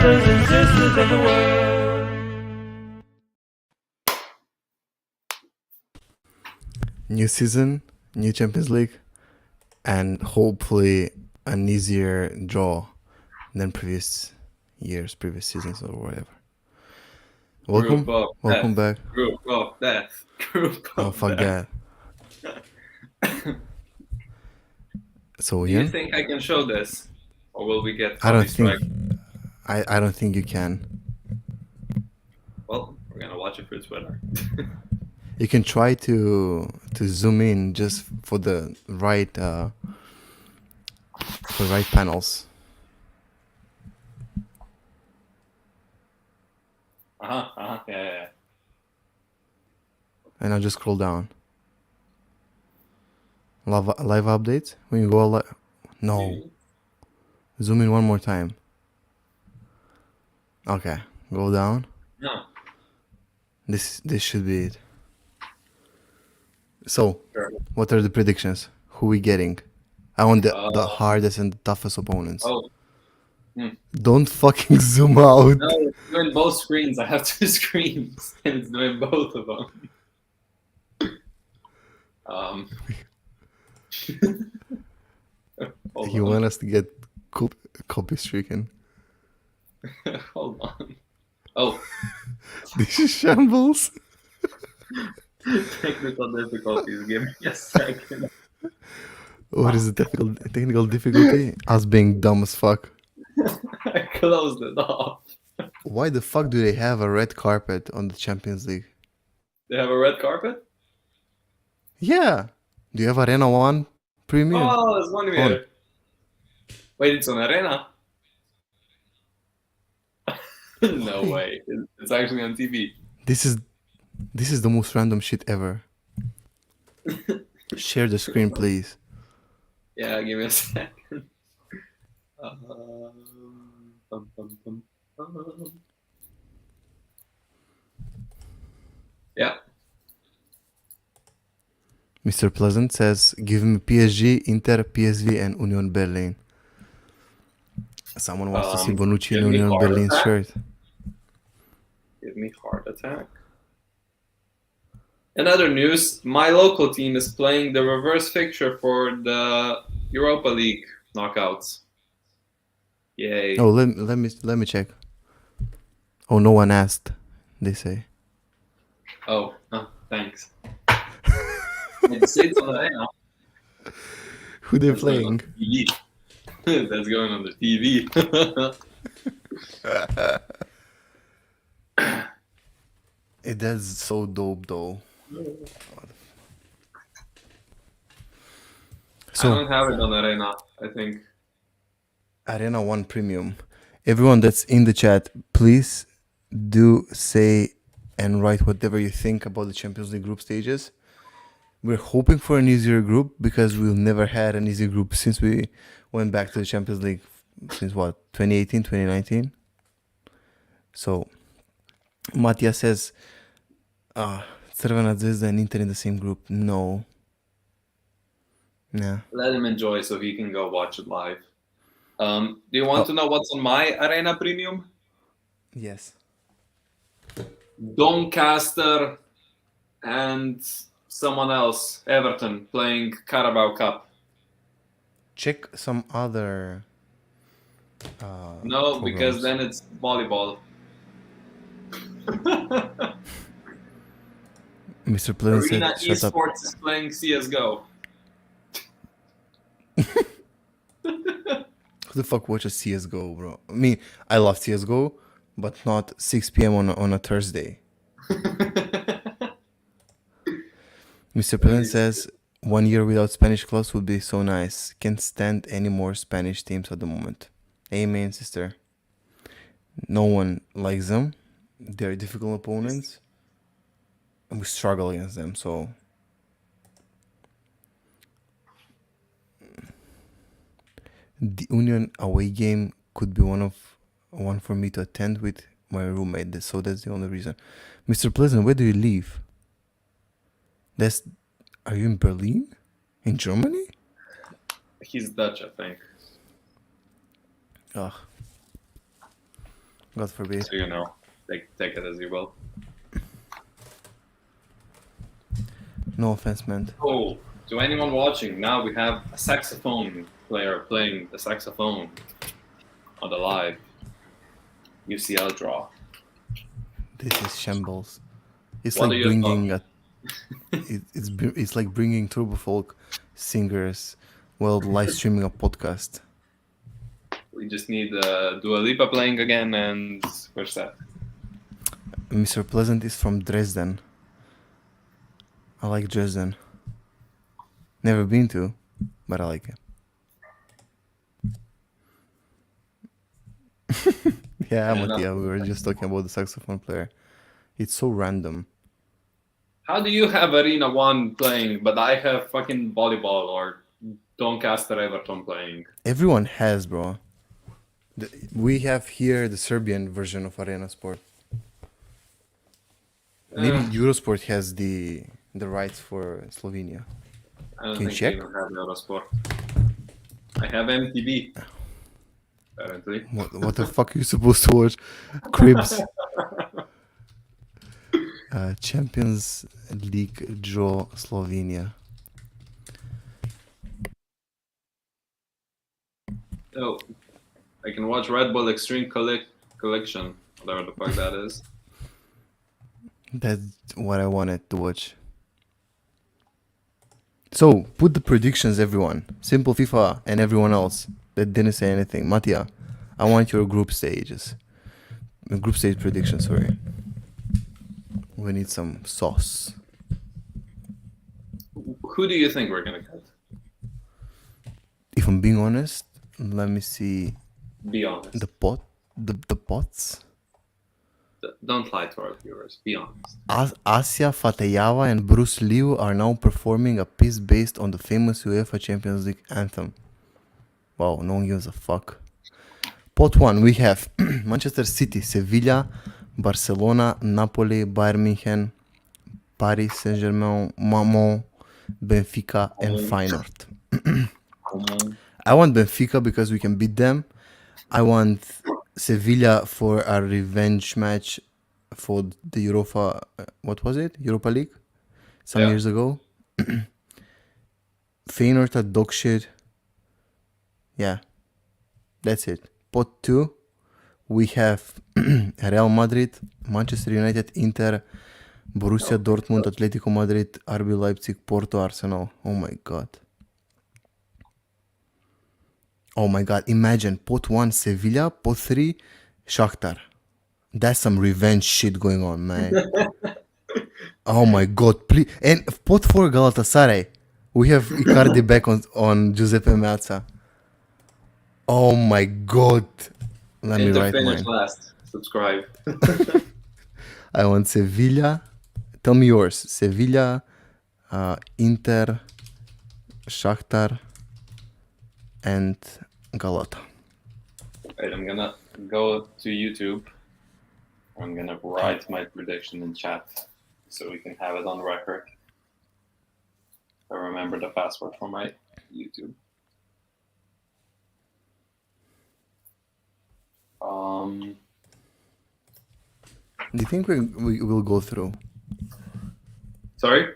brothers and sisters of the world. New season, new Champions League, and hopefully an easier draw than previous years, previous seasons, or whatever. Welcome, Group of welcome death. back. Group of death. Group Oh, of fuck death. that. So Do you Ian, think I can show this? Or will we get I don't copy think strike? I don't think you can. Well, we're gonna watch it for Twitter. You can try to zoom in just for the right panels. Yeah. And I'll just scroll down. Live updates. When you go no. Zoom in one more time. Okay, go down. No. This should be it. So, Sure. what are the predictions? Who we getting? I want the hardest and the toughest opponents. Oh. Don't fucking zoom out. No, it's doing both screens. I have two screens, and it's doing both of them. You want us to get copy stricken? Hold on. Oh. This is shambles. Technical difficulties. Give me a second. What is the technical difficulty? Us being dumb as fuck. I closed it off. Why the fuck do they have a red carpet on the Champions League? They have a red carpet? Yeah. Do you have Arena 1 Premium? Oh, there's one here. Wait, it's on Arena? No way. It's actually on TV. This is the most random shit ever. Share the screen, please. Yeah, give me a second. Yeah. Mr. Pleasant says, give me PSG, Inter, PSV, and Union Berlin. Someone wants to see Bonucci in Union Berlin's shirt. Give me heart attack. In other news, my local team is playing the reverse fixture for the Europa League knockouts. Yay. Oh, let me check. Oh, no one asked, they say. Oh, thanks. It's on Arena. Who they playing? That's going on the TV. That's so dope, though. So, I don't have it on Arena, I think. Arena 1 Premium. Everyone that's in the chat, please do say and write whatever you think about the Champions League group stages. We're hoping for an easier group because we've never had an easy group since we went back to the Champions League since what, 2018, 2019? So, Matthias says, Crvena Zvezda and Inter in the same group. No. Nah. Let him enjoy so he can go watch it live. Do you want to know what's on my Arena Premium? Yes. Doncaster and someone else, Everton, playing Carabao Cup. Check some other. No, because then it's volleyball. Mr. Pleasant Arena said, shut up. Esports is playing CSGO. Who the fuck watches CSGO, bro? I mean, I love CSGO, but not 6 p.m. on a Thursday. Mr. Pleasant says, 1 year without Spanish clubs would be so nice. Can't stand any more Spanish teams at the moment. Amen, sister. No one likes them. They're difficult opponents. And we struggle against them, so... The Union away game could be one for me to attend with my roommate, so that's the only reason. Mr. Pleasant, where do you live? Are you in Berlin? In Germany? He's Dutch, I think. Ugh. God forbid. So take it as you will. No offense, man. Oh, to anyone watching, now we have a saxophone player playing the saxophone on the live UCL draw. This is shambles. It's What are like your bringing thoughts? it's like bringing Turbo Folk singers while live streaming a podcast. We just need Dua Lipa playing again, and we're set. Mr. Pleasant is from Dresden. I like Dresden. Never been to, but I like it. Yeah, Yeah, Mattia, we no. were just talking about the saxophone player. It's so random. How do you have Arena 1 playing, but I have fucking volleyball or Doncaster Everton playing? Everyone has, bro. We have here the Serbian version of Arena Sport. Maybe Eurosport has the rights for Slovenia. I don't Can you think check? we even have Eurosport. I have MTV, apparently. What the fuck are you supposed to watch? Cribs. Champions League draw Slovenia. Oh, I can watch Red Bull Extreme Collection, whatever the fuck that is. That's what I wanted to watch. So, put the predictions, everyone. Simple FIFA and everyone else that didn't say anything. Mattia, I want your group stages. Group stage prediction, sorry. We need some sauce. Who do you think we're gonna get? If I'm being honest, let me see Be honest. the pots. Don't lie to our viewers. Be honest. Asia Fatayava and Bruce Liu are now performing a piece based on the famous UEFA Champions League anthem. Wow, no one gives a fuck. Pot 1, we have Manchester City, Sevilla, Barcelona, Napoli, Bayern München, Paris Saint-Germain, Mamo, Benfica, and Feyenoord. I want Benfica because we can beat them. I want Sevilla for a revenge match for the Europa. What was it? Europa League? Some years ago. Feyenoord at dog shit. Yeah. That's it. Pot 2. We have Real Madrid, Manchester United, Inter, Borussia Dortmund, Atletico Madrid, RB Leipzig, Porto, Arsenal. Oh my god. Oh my god, imagine pot 1 Sevilla, pot 3 Shakhtar. That's some revenge shit going on, man. Oh my god, please. And pot 4 Galatasaray. We have Icardi back on Giuseppe Meazza. Oh my god. Let me write finish mine. last. Subscribe. I want Sevilla. Tell me yours. Sevilla, Inter, Shakhtar, and Galata. Wait, I'm gonna go to YouTube. I'm gonna write my prediction in chat so we can have it on record. I remember the password for my YouTube. Do you think we will go through? Sorry?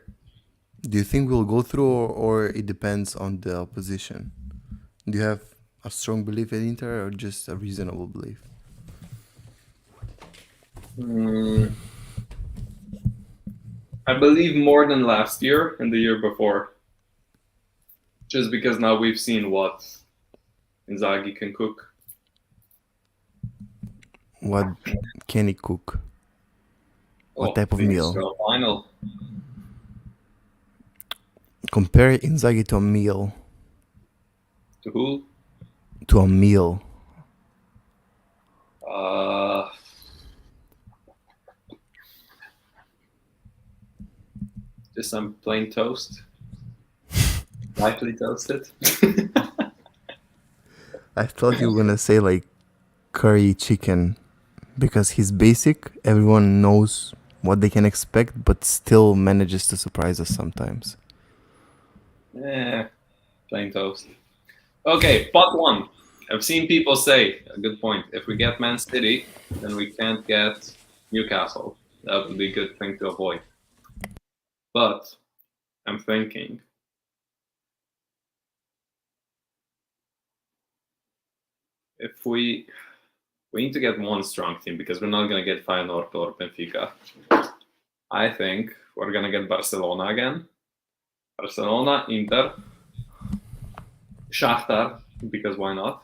Do you think we'll go through or it depends on the opposition? Do you have a strong belief in Inter or just a reasonable belief? I believe more than last year and the year before. Just because now we've seen what Inzaghi can cook. What can he cook? What type of the meal? UCL final. Compare Inzaghi to a meal. To who? To a meal. Just some plain toast. Lightly toasted. I thought you were gonna say like curry chicken because he's basic. Everyone knows what they can expect, but still manages to surprise us sometimes. Plain toast. Okay, pot 1. I've seen people say, a good point, if we get Man City, then we can't get Newcastle. That would be a good thing to avoid. But I'm thinking, if we need to get one strong team because we're not going to get Feyenoord or Benfica. I think we're going to get Barcelona again. Barcelona, Inter, Shakhtar, because why not?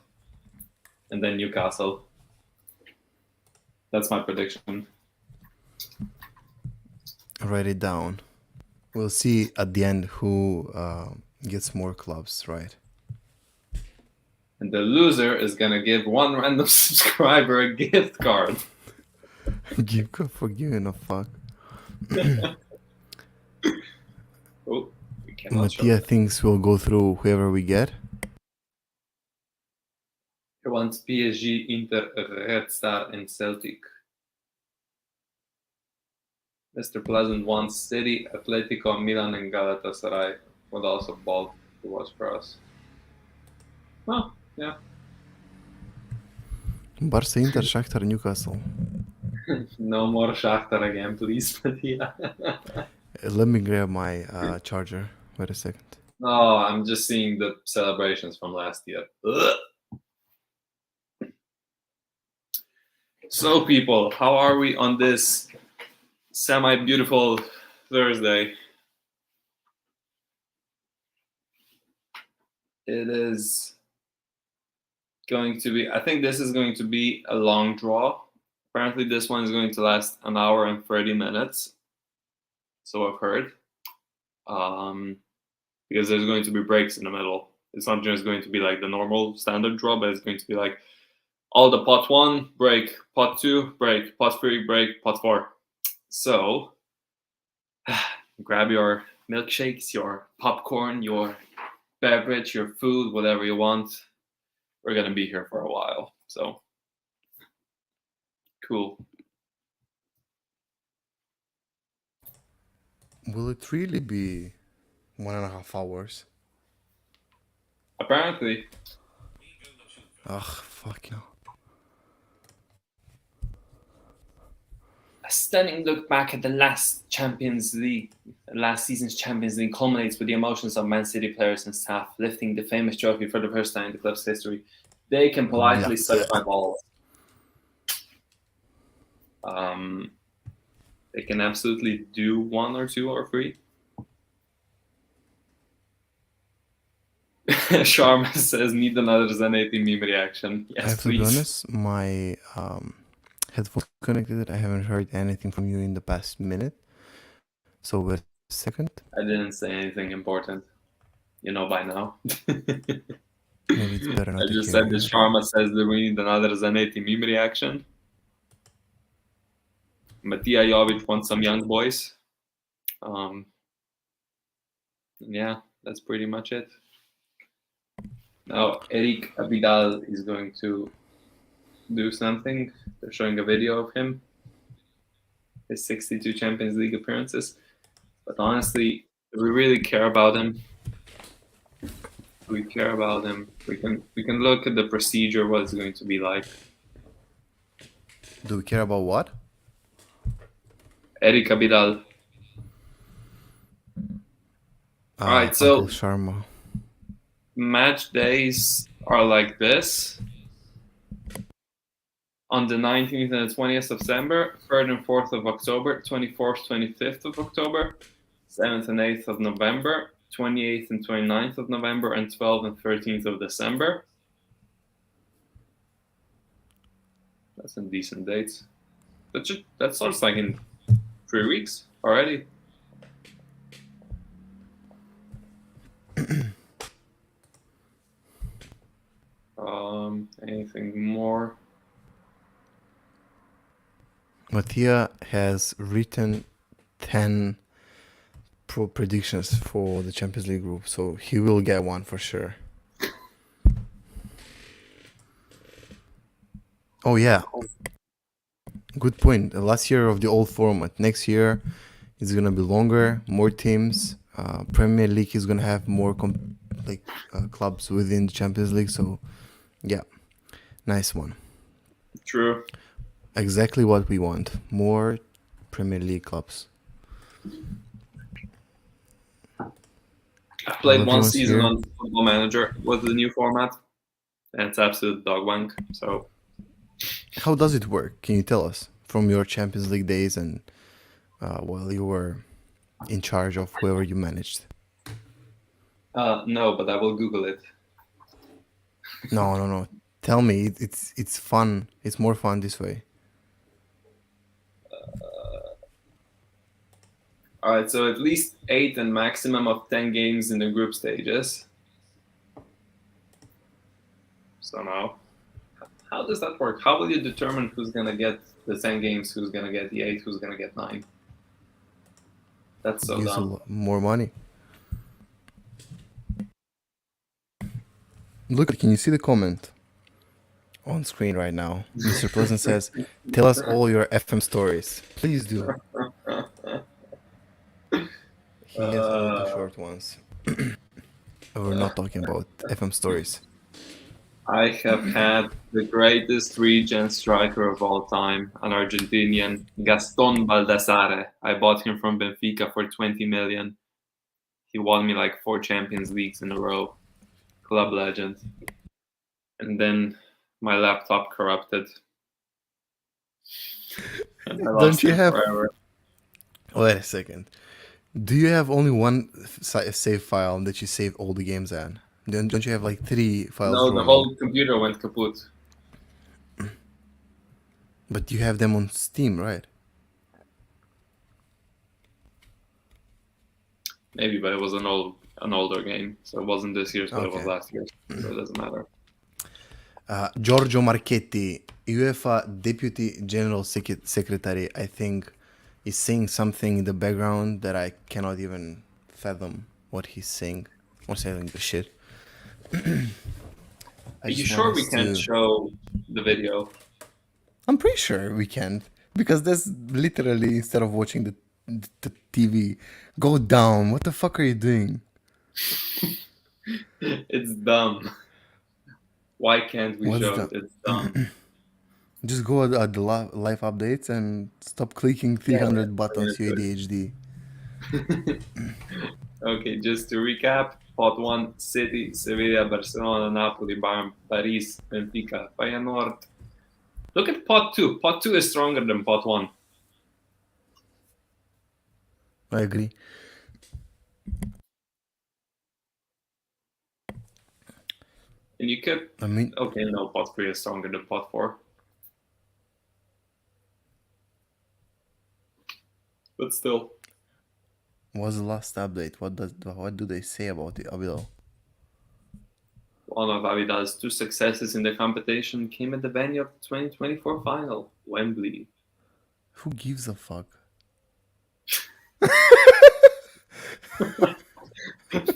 And then Newcastle. That's my prediction. Write it down. We'll see at the end who gets more clubs, right? And the loser is going to give one random subscriber a gift card. Give God for giving a fuck. Oh, we cannot show Mattia that. thinks we'll go through whoever we get. He wants PSG, Inter, Red Star, and Celtic. Mr. Pleasant wants City, Atletico, Milan, and Galatasaray. Would also ball to watch for us. Oh, yeah. Barca, Inter, Shakhtar, Newcastle. No more Shakhtar again, please. Yeah. Let me grab my charger. Wait a second. Oh, I'm just seeing the celebrations from last year. Ugh. So, people, how are we on this semi-beautiful Thursday? It is going to be, I think this is going to be a long draw. Apparently, this one is going to last an hour and 30 minutes. So I've heard. Because there's going to be breaks in the middle. It's not just going to be like the normal standard draw, but it's going to be like all the pot 1, break, pot 2, break, pot 3, break, pot 4. So grab your milkshakes, your popcorn, your beverage, your food, whatever you want. We're going to be here for a while. So cool. Will it really be 1.5 hours? Apparently. Ugh, fuck you. A stunning look back at the last season's Champions League culminates with the emotions of Man City players and staff lifting the famous trophy for the first time in the club's history. They can politely suck my balls. They can absolutely do 1 or 2 or 3. Sharma says, need another Zen 80 meme reaction. Yes, I have please. to be honest, my headphones connected. I haven't heard anything from you in the past minute. So wait a second. I didn't say anything important. You know by now. Maybe it's better not I to just hear said you. that Sharma says that we need another Zen 80 meme reaction. Matija Jovic wants some young boys. Yeah, that's pretty much it. Now, Eric Abidal is going to do something. They're showing a video of him, his 62 Champions League appearances. But honestly, do we really care about him? Do we care about him? We can look at the procedure, what it's going to be like. Do we care about what? Eric Abidal. All right, so Uncle Sharma. match days are like this. On the 19th and the 20th of September, 3rd and 4th of October, 24th, 25th of October, 7th and 8th of November, 28th and 29th of November, and 12th and 13th of December. That's some decent dates. That starts like in 3 weeks already. Anything more? Mattia has written 10 predictions for the Champions League group, so he will get one for sure. Oh yeah, good point. Last year of the old format. Next year it's gonna be longer, more teams. Premier League is gonna have more clubs within the Champions League. So yeah. Nice one. True. Exactly what we want. More Premier League clubs. I Well, played one everyone's season here. on Football Manager with the new format, and it's absolute dog wank. So, How does it work? Can you tell us from your Champions League days and while you were in charge of whoever you managed? no, but I will Google it. No, no, no. Tell me. It's fun. It's more fun this way. All right, so at least 8 and maximum of 10 games in the group stages. So now, how does that work? How will you determine who's gonna get the 10 games, who's gonna get the 8, who's gonna get 9? That's so Gives dumb. more money. Look, can you see the comment on screen right now? Mr. Pleasant says, "Tell us all your FM stories. Please do." He has all the Uh, short ones. We're not talking about FM stories. I have had the greatest regen striker of all time, an Argentinian, Gaston Baldassare. I bought him from Benfica for 20 million. He won me like 4 Champions Leagues in a row. Club legend. And then my laptop corrupted. And I Don't lost you him have? forever. Wait a second. Do you have only one save file that you save all the games at? Don't you have like 3 files No, the running? whole computer went kaput. But you have them on Steam, right? Maybe, but it was an older game. So it wasn't this year's, but it was Okay. last year's. So it doesn't matter. Giorgio Marchetti, UEFA Deputy General Secretary, I think, is saying something in the background that I cannot even fathom what he's saying. Or saying the shit. Are you sure we can't show the video? I'm pretty sure we can. Because that's literally, instead of watching the TV, go down. What the fuck are you doing? It's dumb. Why can't we What's show the? it? It's dumb. Just go at the live updates and stop clicking Yeah, 300 we're gonna buttons, you ADHD. Okay, just to recap, pot 1, City, Sevilla, Barcelona, Napoli, Bayern, Paris, Benfica, Feyenoord. Look at pot 2. Pot 2 is stronger than pot 1. I agree. And you could... I mean, Okay, no, pot 3 is stronger than pot 4. But still. what's the last update? What do they say about it, Abilo? One of Avidal's 2 successes in the competition came at the venue of the 2024 final, Wembley. Who gives a fuck?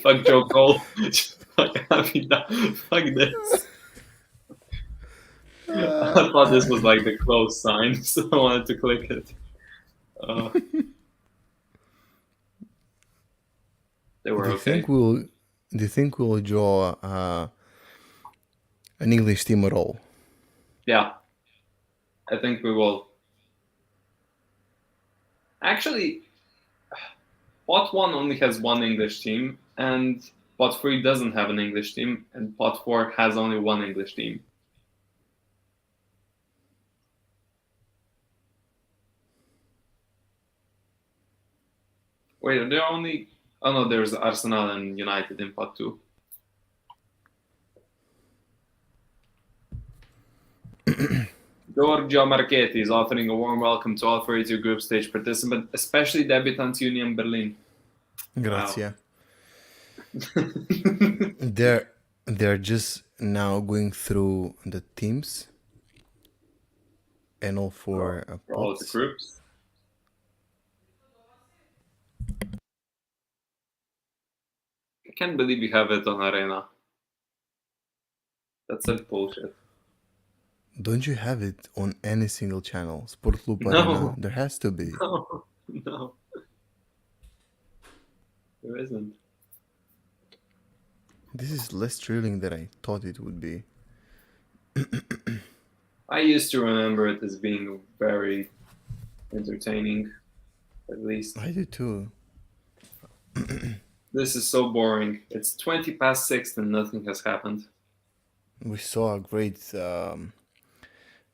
Fuck Joe Cole. Fuck Avidal. Fuck this. I thought this was like the close sign, so I wanted to click it. They were Do you okay. think we'll? Do you think we'll draw an English team at all? Yeah, I think we will. Actually, pot 1 only has one English team, and pot 3 doesn't have an English team, and pot 4 has only one English team. Wait, are there only... Oh no, there's Arsenal and United in pot 2. Giorgio Marchetti is offering a warm welcome to all 32 group stage participants, especially debutants Union Berlin. Grazie. Wow. They're just now going through the teams and all for all the pots. groups. I can't believe you have it on Arena. That's such bullshit. Don't you have it on any single channel? Sport Loop No. Arena. There has to be. No. There isn't. This is less thrilling than I thought it would be. I used to remember it as being very entertaining, at least. I do too. This is so boring. It's 20 past 6 and nothing has happened. We saw a great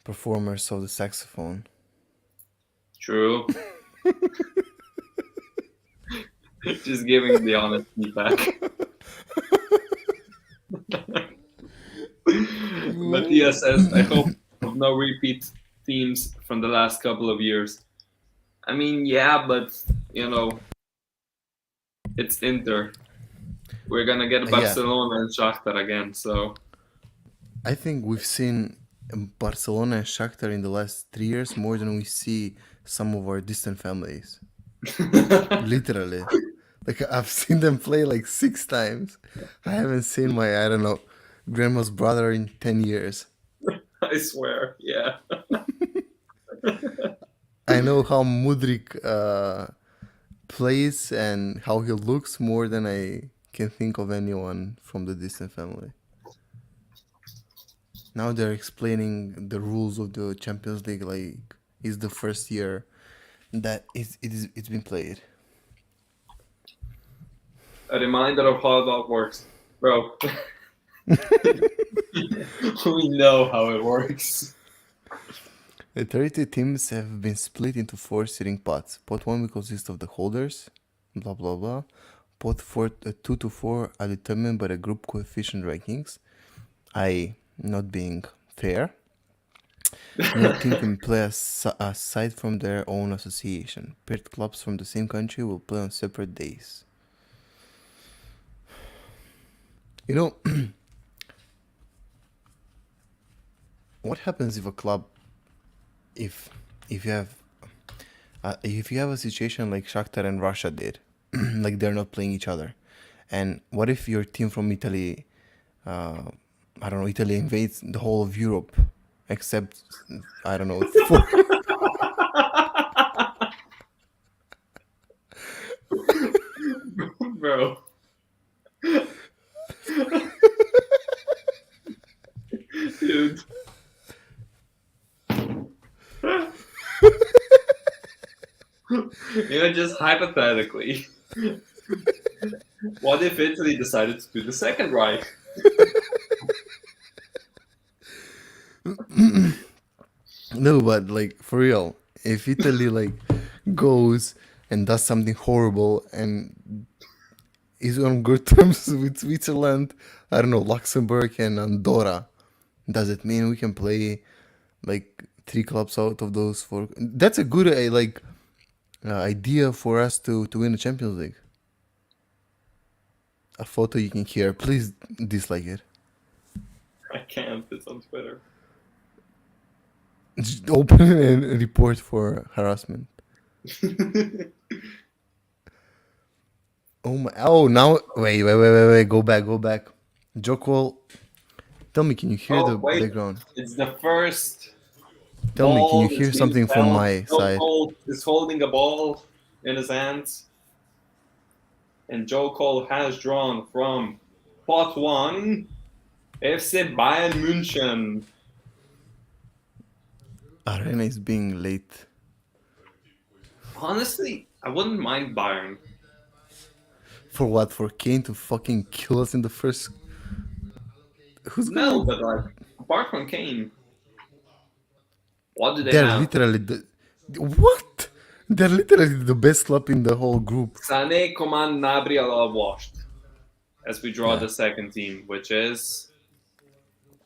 performers of the saxophone. True. Just giving the honest feedback. Matthias says, I hope of no repeat themes from the last couple of years. I mean, yeah, but, you know, it's Inter. We're gonna get Yeah, Barcelona and Shakhtar again, so I think we've seen Barcelona and Shakhtar in the last 3 years more than we see some of our distant families. Literally. Like I've seen them play like 6 times. I haven't seen my, I don't know, grandma's brother in 10 years. I swear, yeah. I know how Mudrik plays and how he looks more than I can think of anyone from the distant family. Now they're explaining the rules of the Champions League like it's the first year that it's been played. A reminder of how that works. Bro, we know how it works. The 32 teams have been split into 4 seeding pots. Pot 1 will consist of the holders, blah blah blah. Pot 2 to 4 are determined by the group coefficient rankings, i.e., not being fair. No team can play aside from their own association. Paired clubs from the same country will play on separate days. You know, what happens if a club, if if you have if you have a situation like Shakhtar and Russia did, like they're not playing each other, and what if your team from Italy, uh, I don't know, Italy invades the whole of Europe, except I don't know, Bro. Dude. Just hypothetically, what if Italy decided to do the second Reich? no, but like for real, if Italy like goes and does something horrible and is on good terms with Switzerland, I don't know, Luxembourg and Andorra, does it mean we can play like 3 clubs out of those 4? That's a good idea for us to win the Champions League. A photo you can hear. Please dislike it. I can't. It's on Twitter. Just open it and report for harassment. Oh my! Oh, now wait! Go back. Joko, tell me, can you hear Oh the wait, background? it's the first Tell me, can you ball that's hear being something from felt. my Joe side? Cole is holding a ball in his hands, and Joe Cole has drawn from pot 1, FC Bayern München. Arena is being late. Honestly, I wouldn't mind Bayern. For what? For Kane to fucking kill us in the first? Who's No, gonna? but like apart from Kane, what do they They're have? literally the what? They're literally the best club in the whole group. Sané, Coman, Gnabry are all washed. As we draw Yeah, the second team, which is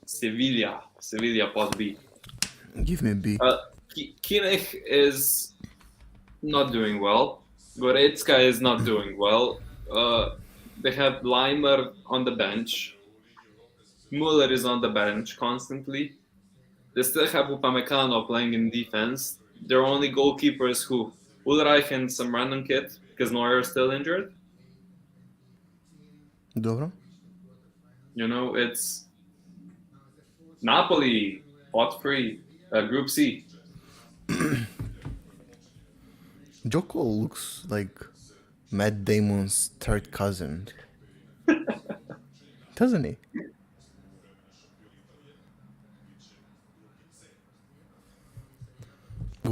Sevilla. Sevilla pot B. give me a B. Kimmich is not doing well. Goretzka is not doing well. They have Leimer on the bench. Muller is on the bench constantly. They still have Upamecano playing in defense. Their only goalkeeper is who? Ulreich and some random kid because Neuer is still injured. Dobro. It's Napoli, pot free, Group C. Joko looks like Matt Damon's third cousin, doesn't he?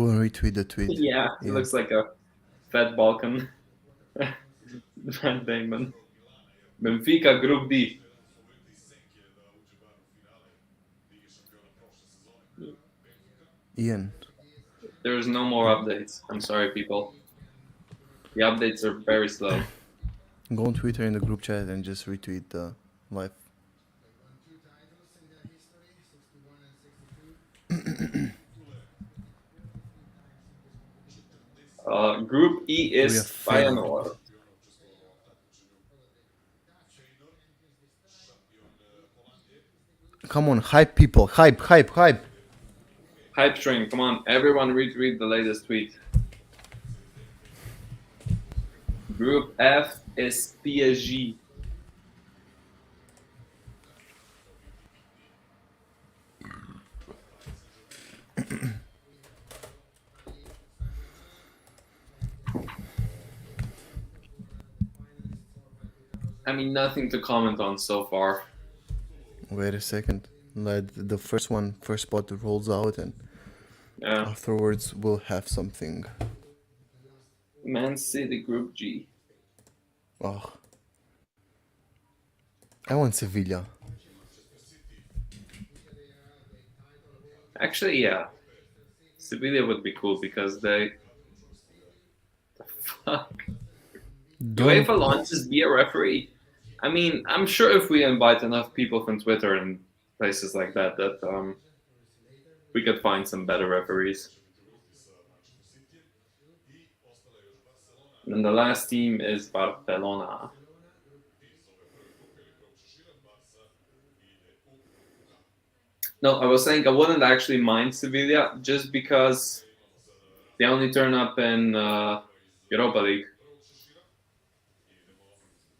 Go and retweet the tweet. Yeah, he Yeah. looks like a fat Balkan. Van Damon. Benfica Group D. Ian, There's no more updates. I'm sorry, people. The updates are very slow. go on Twitter in the group chat and just retweet the live. Group E We have is failed. Feyenoord. Come on, hype people. Hype, hype, hype. Hype train, come on. Everyone retweet the latest tweet. Group F is PSG. I mean, nothing to comment on so far. Wait a second. Let the first spot rolls out, and Yeah. afterwards we'll have something. Man City Group G. Oh, I want Sevilla. Actually, yeah. Sevilla would be cool because they. The fuck? Don't. UEFA launches be a referee. I mean, I'm sure if we invite enough people from Twitter and places like that, we could find some better referees. And then the last team is Barcelona. No, I was saying I wouldn't actually mind Sevilla just because they only turn up in Europa League.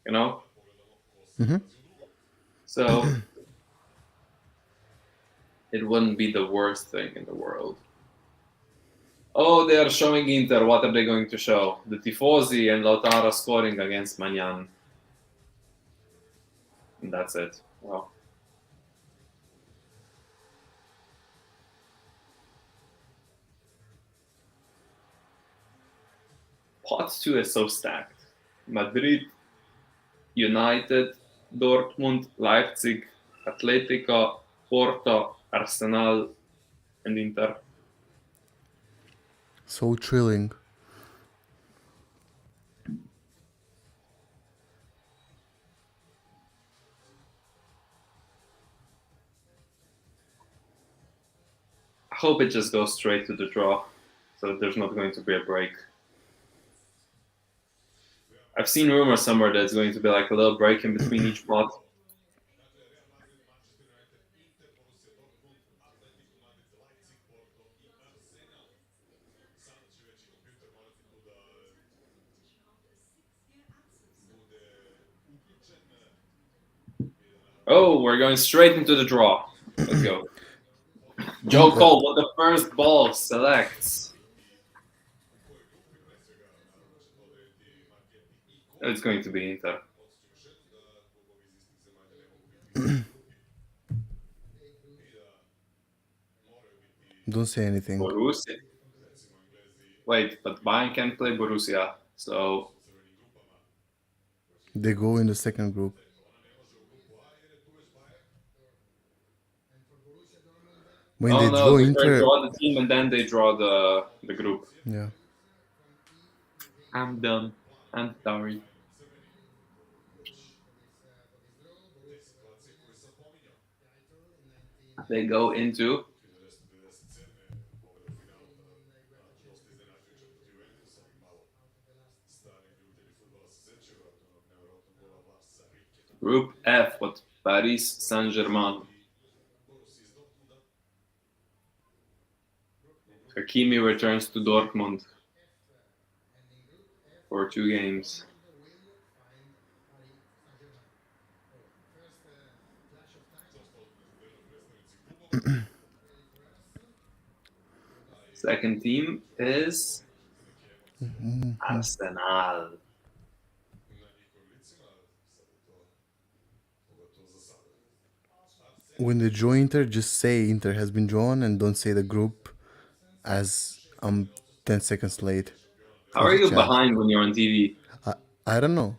You know? Mm-hmm. So it wouldn't be the worst thing in the world. Oh, they are showing Inter. What are they going to show? The Tifosi and Lautaro scoring against Magnan. And that's it. Well. Pot 2 is so stacked. Madrid, United, Dortmund, Leipzig, Atletico, Porto, Arsenal, and Inter. So thrilling. I hope it just goes straight to the draw, so there's not going to be a break. I've seen rumors somewhere that it's going to be like a little break in between each pot. Oh, we're going straight into the draw. Let's go. Joe Cole with the first ball selects. It's going to be Inter. Don't say anything. Borussia. Wait, but Bayern can play Borussia, so They go in the second group. When oh they no, draw they first Inter, draw the team and then they draw the group. yeah. I'm done. I'm sorry. They go into Group F with Paris Saint-Germain. Hakimi returns to Dortmund for 2 games. Second team is Arsenal. When they draw Inter, just say Inter has been drawn and don't say the group as I'm 10 seconds late How for are the you chat. behind when you're on TV? I don't know.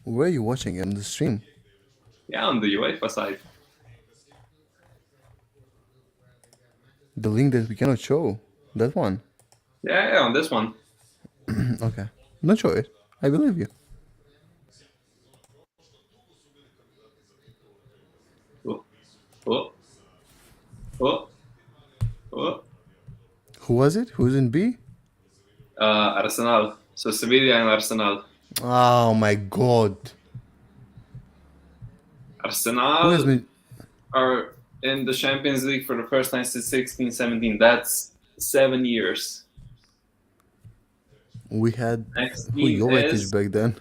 Where are you watching it? On the stream? Yeah, on the UEFA side. The link that we cannot show. That one. Yeah, on this one. Okay. Don't show it. I believe you. Oh, oh, oh, oh. Who was it? Who's in B? Arsenal. So Sevilla and Arsenal. Oh my god. Who has Arsenal been. are in the Champions League for the first time since 16-17. That's 7 years. We had. Next Who team Jovetic is back then?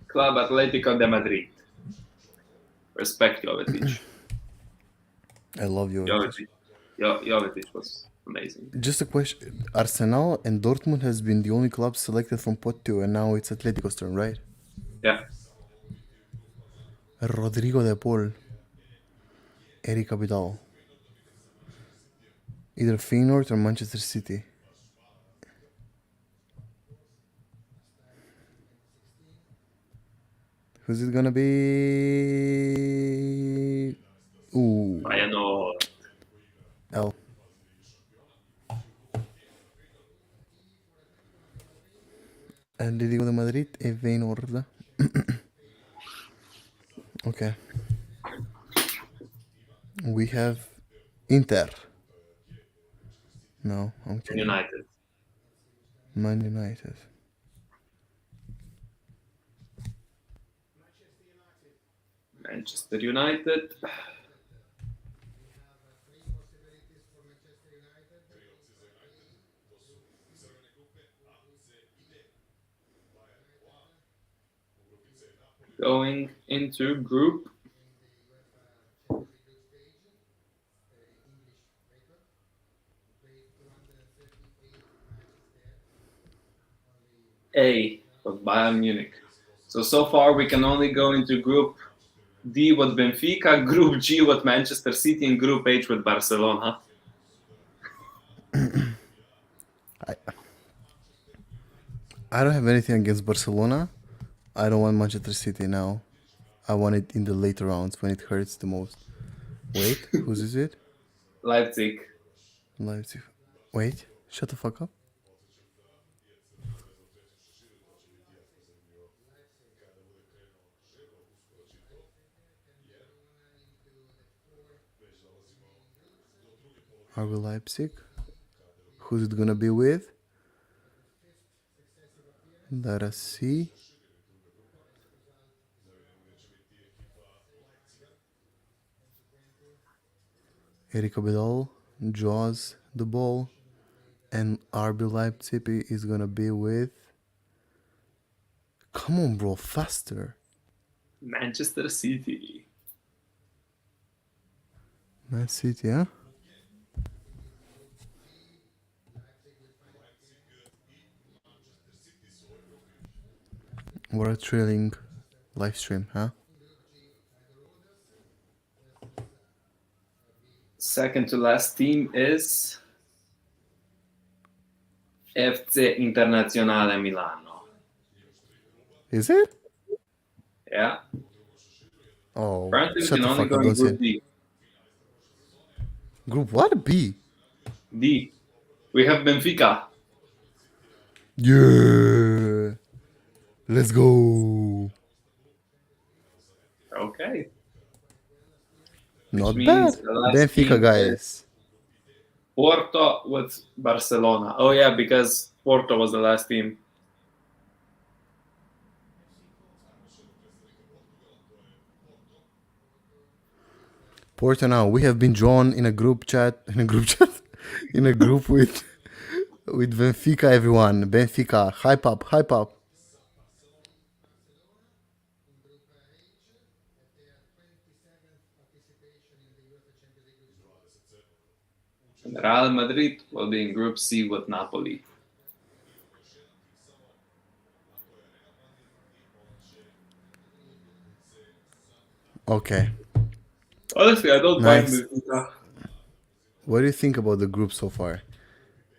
Club Atlético de Madrid. Respect Jovetic. I love Jovetic. Jovetic was amazing. Just a question. Arsenal and Dortmund has been the only clubs selected from pot 2 and now it's Atletico's turn, right? Yeah. Rodrigo de Paul. Eric Abidal. Either Feyenoord or Manchester City. Who's it gonna be? Ooh. Feyenoord. L. Atlético de Madrid e Feyenoord. Okay. We have Inter. No, I'm kidding. United. Man United. Manchester United. Going into group A of Bayern Munich. So far we can only go into group D with Benfica, group G with Manchester City, and group H with Barcelona. I don't have anything against Barcelona. I don't want Manchester City now. I want it in the later rounds when it hurts the most. Wait, whose is it? Leipzig. Leipzig. Wait, shut the fuck up. RB Leipzig. Who's it gonna be with? Let us see. Eric Abidal draws the ball, and RB Leipzig is gonna be with. Come on, bro, faster. Manchester City. Man City, huh? We're a trailing live stream, huh? Second to last team is FC Internazionale Milano. Is it? Yeah. Oh, Apparently we shut can the only fuck go up, in don't say group it. D. Group what? B? D. We have Benfica. Yeah. Let's go. Okay. Not means bad. the last Benfica, team guys. Porto with Barcelona. Oh yeah, because Porto was the last team. Porto now. We have been drawn in a group chat. In a group chat? In a group with Benfica, everyone. Benfica. Hype up, hype up. And Real Madrid will be in Group C with Napoli. Okay. Honestly, I don't mind Nice. Benfica. What do you think about the group so far?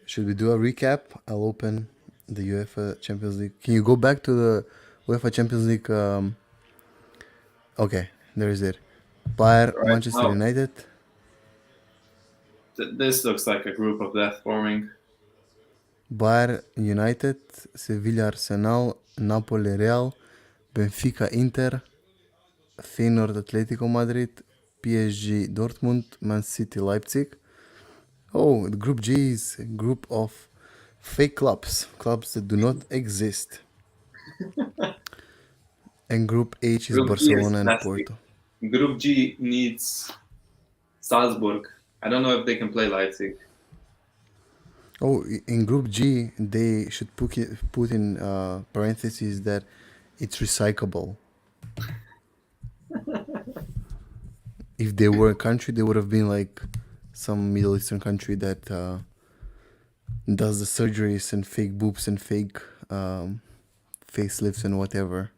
Should we do a recap? I'll open the UEFA Champions League. Can you go back to the UEFA Champions League? Okay, there is it. Bayern, Right Manchester now, United, this looks like a group of death forming. Bayern United, Sevilla Arsenal, Napoli Real, Benfica Inter, Feyenoord Atletico Madrid, PSG Dortmund, Man City Leipzig. Oh, the Group G is a group of fake clubs that do not exist. And Group H is Group G is Barcelona and plastic. Porto. Group G needs Salzburg. I don't know if they can play Leipzig. Oh, in Group G, they should put in parentheses that it's recyclable. If they were a country, they would have been like some Middle Eastern country that does the surgeries and fake boobs and fake facelifts and whatever.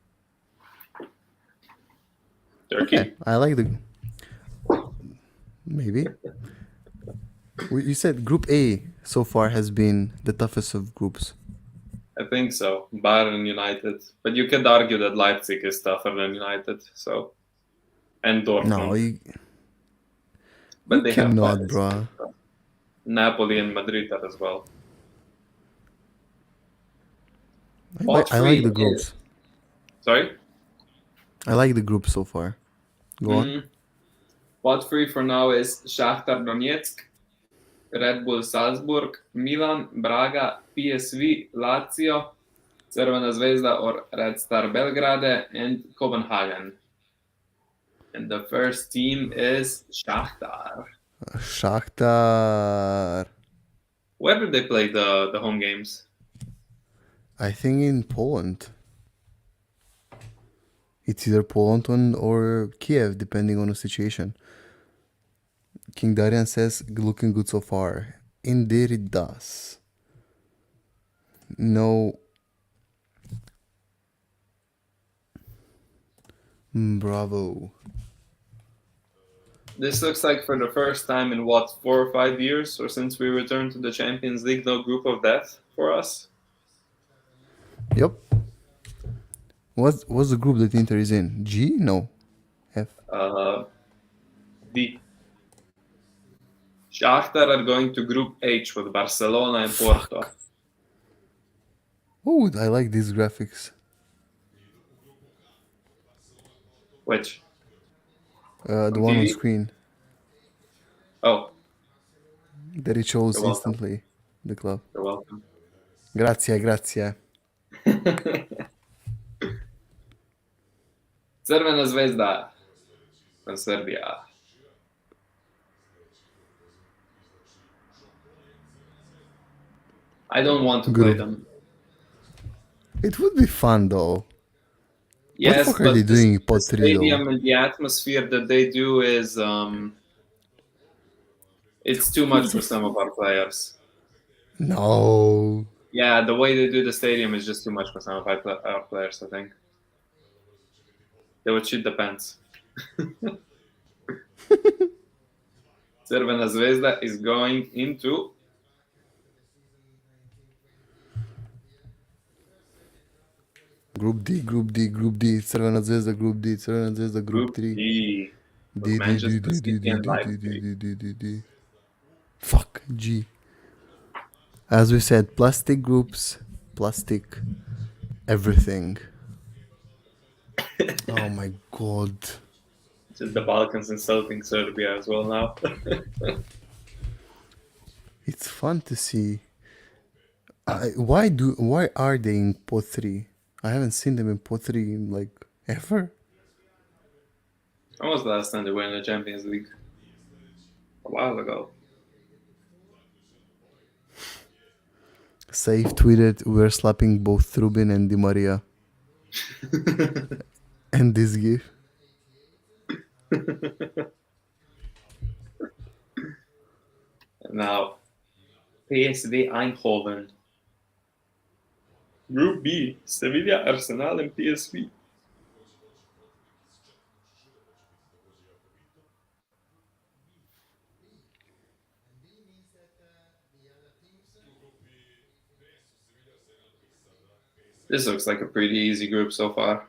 Turkey? Okay, I like the. Maybe. You said Group A so far has been the toughest of groups. I think so. Bayern United. But you could argue that Leipzig is tougher than United, so and No, Dortmund. you But they have cannot, players. bruh. Napoli and Madrid are as well. I like the groups. Is, sorry? I like the group so far. Go on. Pot 3 for now is Shakhtar Donetsk, Red Bull Salzburg, Milan, Braga, PSV, Lazio, Crvena Zvezda or Red Star Belgrade, and Copenhagen. And the first team is Shakhtar. Shakhtar. Where do they play the home games? I think in Poland. It's either Poland or Kiev, depending on the situation. King Darian says, looking good so far. Indeed, it does. No. Bravo. This looks like for the first time in what, 4 or 5 years, or since we returned to the Champions League, no group of death for us. Yep. What's the group that Inter is in? G? No. F. D. Shakhtar are going to Group H with Barcelona and Porto. Oh, I like these graphics. Which? The On one on TV? screen. Oh, That it shows you're welcome. instantly the club. You're welcome. Grazie. Crvena Zvezda from Serbia. I don't want to play them. It would be fun though. Yes, what the fuck are but they doing in the Pot 3 though? stadium and the atmosphere that they do is it's too much for some of our players. No. Yeah, the way they do the stadium is just too much for some of our players, I think. They would shit the pants. Crvena Zvezda is going into Group D. Crvena Zvezda, Group D. Crvena Zvezda, Group 3. D. With D. Manchester City and Leipzig. Fuck, G. As we said, plastic groups, plastic everything. Oh my god. Just the Balkans insulting Serbia as well now. It's fun to see. Why are they in Pot 3? I haven't seen them in Pot 3 in like ever. When was the last time they were in the Champions League? A while ago. Saif tweeted, "We're slapping both Trubin and Di Maria." And this gif. Now, PSV Eindhoven. Group B, Sevilla, Arsenal, and PSV. This looks like a pretty easy group so far.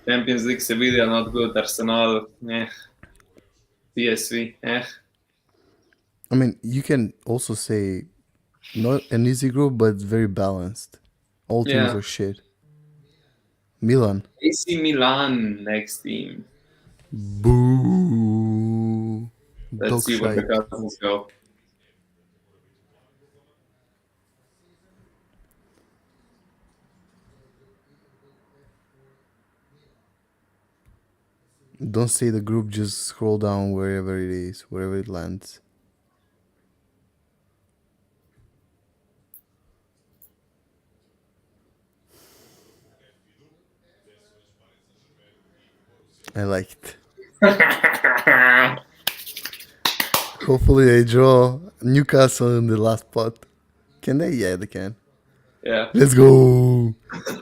Champions League, Sevilla, not good. Arsenal, PSV, I mean, you can also say not an easy group, but very balanced. All teams Yeah. are shit. Milan. AC Milan, next team. Boo. Let's Dog see where the shite. cousins go. Don't say the group, just scroll down wherever it is, wherever it lands. I liked. Hopefully they draw Newcastle in the last pot. Can they? Yeah, they can. Yeah. Let's go.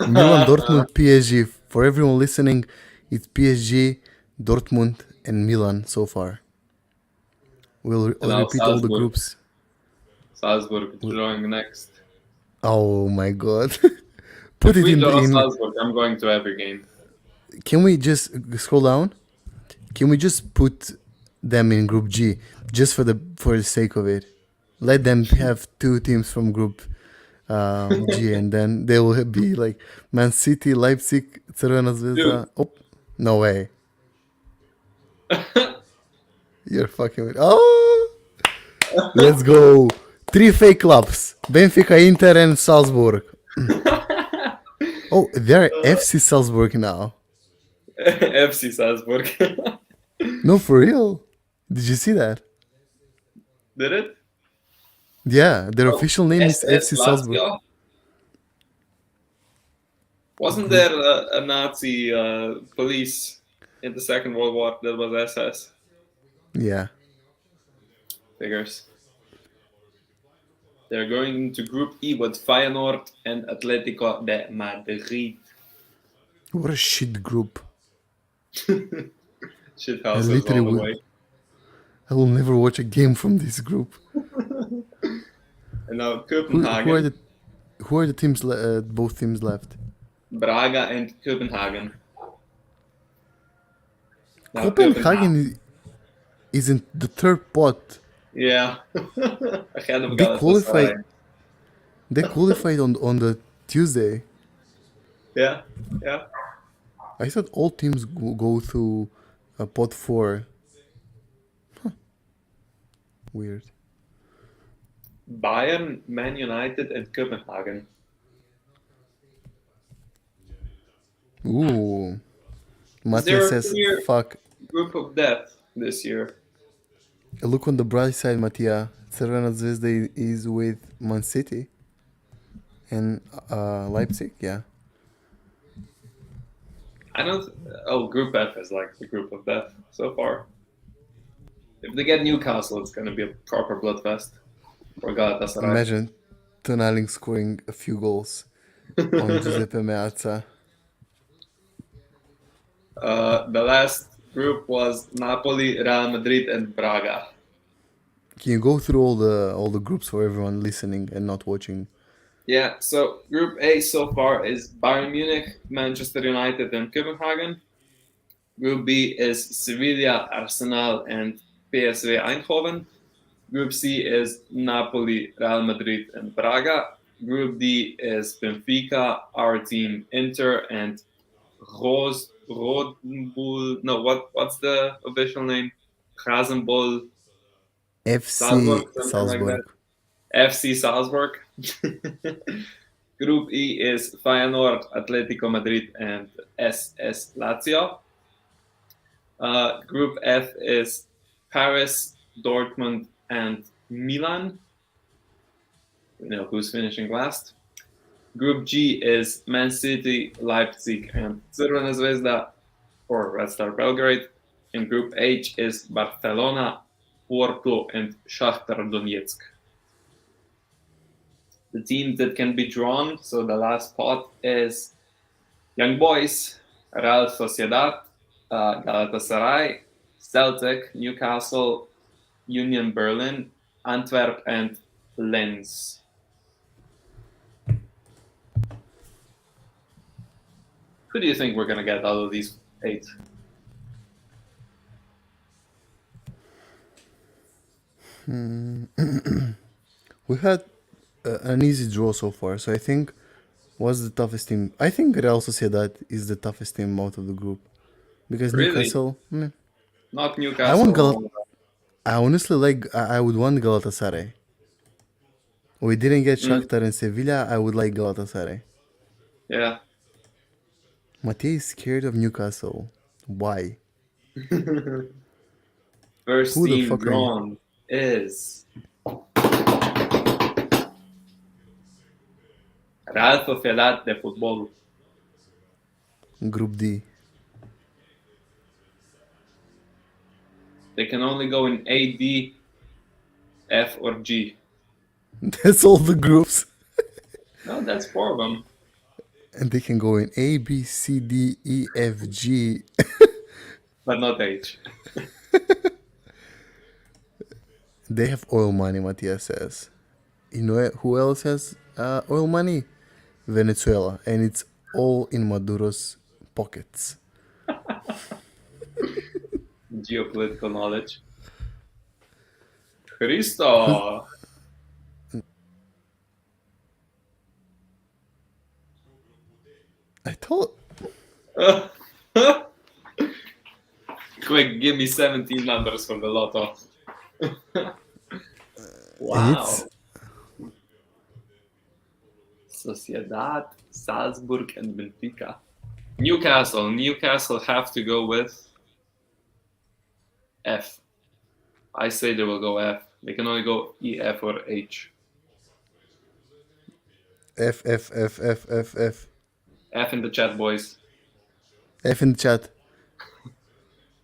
Milan, Dortmund, PSG. For everyone listening, it's PSG, Dortmund, and Milan so far. And I'll now repeat all the Salzburg. groups. Salzburg drawing next. Oh my god. Put If it we in the draw in. Salzburg, I'm going to every game. Can we just scroll down? Can we just put them in Group G just for the sake of it? Let them have two teams from Group G, and then they will be like Man City, Leipzig, Crvena Zvezda. Oh, no way! You're fucking with. Oh, let's go! Three fake clubs: Benfica, Inter, and Salzburg. Oh, they're FC Salzburg now. FC Salzburg. No, for real. Did you see that? Did it? Yeah, their Oh, official name is SS FC Salzburg. Lazio? Wasn't there a Nazi police in the Second World War that was SS? Yeah. Figures. They're going into Group E with Feyenoord and Atletico de Madrid. What a shit group. Shit I houses literally all the will. way. I will never watch a game from this group. And now Who Copenhagen, are the teams? Both teams left. Braga, and Copenhagen. Now Copenhagen is in the third pot. Yeah. Ahead of They qualified. Galatasaray. They qualified on the Tuesday. Yeah, yeah. I thought all teams go through pot 4. Huh. Weird. Bayern, Man United, and Copenhagen. Ooh. Is there Matthias a says, clear "Fuck." group of death this year? Look on the bright side, Mattia. Crvena Zvezda is with Man City and Leipzig. Yeah. I don't. Oh, Group F is like the group of death so far. If they get Newcastle, it's going to be a proper bloodfest for Galatasaray. Imagine Tonali scoring a few goals on Giuseppe Meazza. The last group was Napoli, Real Madrid, and Braga. Can you go through all the groups for everyone listening and not watching? Yeah, so Group A so far is Bayern Munich, Manchester United, and Copenhagen. Group B is Sevilla, Arsenal, and PSV Eindhoven. Group C is Napoli, Real Madrid, and Braga. Group D is Benfica, our team, Inter, and Rodenbull. No, what's the official name? Rasenball FC Salzburg, something like Salzburg. that. FC Salzburg. Group E is Feyenoord, Atletico Madrid, and SS Lazio. Group F is Paris, Dortmund, and Milan. We know who's finishing last. Group G is Man City, Leipzig, and Crvena Zvezda, or Red Star Belgrade. And Group H is Barcelona, Porto, and Shakhtar Donetsk. The teams that can be drawn, so the last pot is Young Boys, Real Sociedad, Galatasaray, Celtic, Newcastle, Union Berlin, Antwerp, and Lens. Who do you think we're gonna get out of these 8? We had an easy draw so far, so I think what's the toughest team? I think Real Sociedad is the toughest team out of the group because Really? Newcastle. Not I want Newcastle. No. I honestly like. I would want Galatasaray. We didn't get Mm, Shakhtar and Sevilla. I would like Galatasaray. yeah. Matej is scared of Newcastle. Why? First Who the team fuck are you? drawn is Real Sociedad de Football. Group D. They can only go in A, D, F, or G. That's all the groups. No, that's 4 of them, And they can go in A, B, C, D, E, F, G. but not H. They have oil money, Matias says. You know who else has oil money? Venezuela. And it's all in Maduro's pockets. Geopolitical knowledge. Who's, Cristo! I told. Quick, give me 17 numbers from the lotto. Wow. It's Sociedad, Salzburg, and Benfica. Newcastle have to go with F. I say they will go F. They can only go E, F, or H. F, F, F, F, F, F. F in the chat, boys. F in the chat.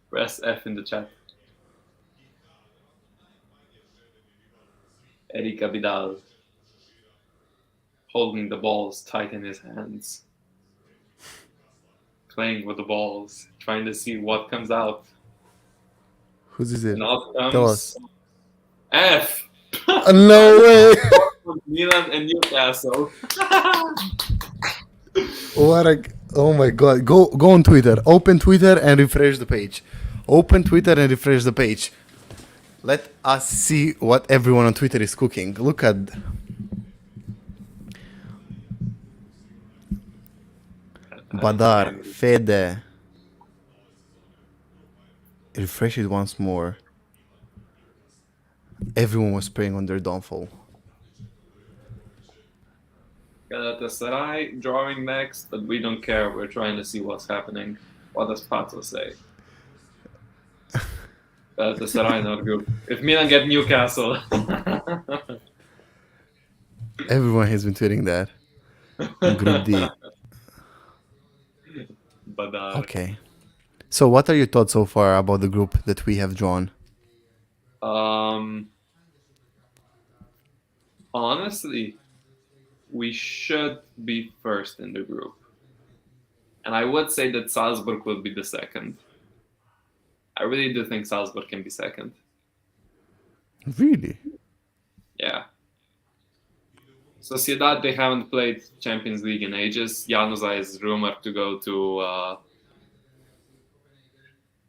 Press F in the chat. Erika Vidal holding the balls tight in his hands, playing with the balls, trying to see what comes out. Who's is it? And out Tell us. comes F. No way! Milan and Newcastle. What a, oh my god. Go on Twitter. Open Twitter and refresh the page. Open Twitter and refresh the page. Let us see what everyone on Twitter is cooking. Look at Badar, Fede. Refresh it once more. Everyone was praying on their downfall. Galatasaray drawing next, but we don't care. We're trying to see what's happening. What does Pato say? Galatasaray not good. If Milan get Newcastle. Everyone has been tweeting that. Group D. But Okay. So what are your thoughts so far about the group that we have drawn? honestly, we should be first in the group. And I would say that Salzburg will be the second. I really do think Salzburg can be second. Really? Yeah. Sociedad, they haven't played Champions League in ages. Januzaj is rumored to go to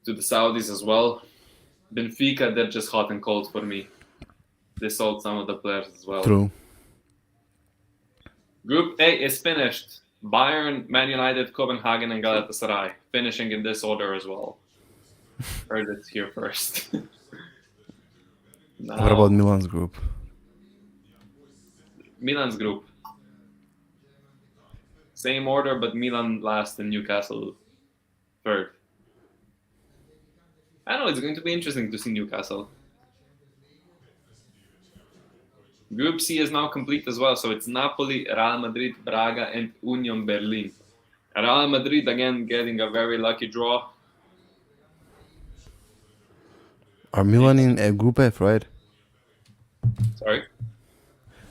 the Saudis as well. Benfica, they're just hot and cold for me. They sold some of the players as well. True. Group A is finished. Bayern, Man United, Copenhagen, and Galatasaray. Finishing in this order as well. Heard it here first. What about Milan's group? Milan's group? Same order, but Milan last and Newcastle third. I know, it's going to be interesting to see Newcastle. Group C is now complete as well, so it's Napoli, Real Madrid, Braga, and Union Berlin. Real Madrid, again, getting a very lucky draw. Are Milan in Group F, right? Sorry?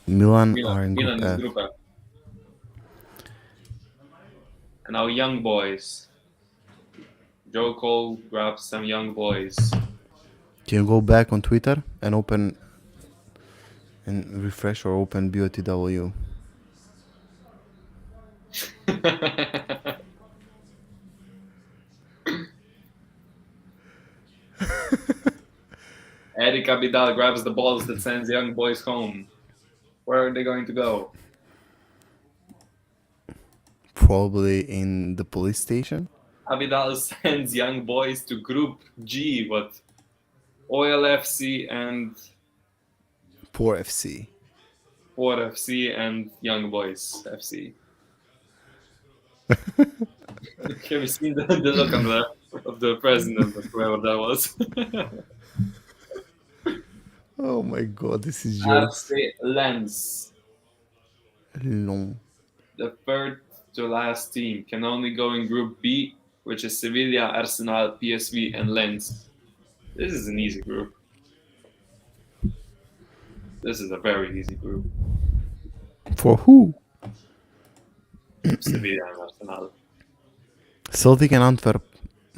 Milan are in Milan Group is F. Group F. And our young boys. Joe Cole grabs some young boys. Can you go back on Twitter and open and refresh or open BOTW? Eric Abidal grabs the balls that sends young boys home. Where are they going to go? Probably in the police station. Abidal sends young boys to Group G with Oil FC and Poor FC. Port FC and Young Boys FC. Have you seen the look on of the president of whoever that was? Oh my god, this is jokes. FC Lens, Long. the third to last team, can only go in Group B, which is Sevilla, Arsenal, PSV, and Lens. This is an easy group. This is a very easy group. For who? Sevilla and Arsenal. Celtic and Antwerp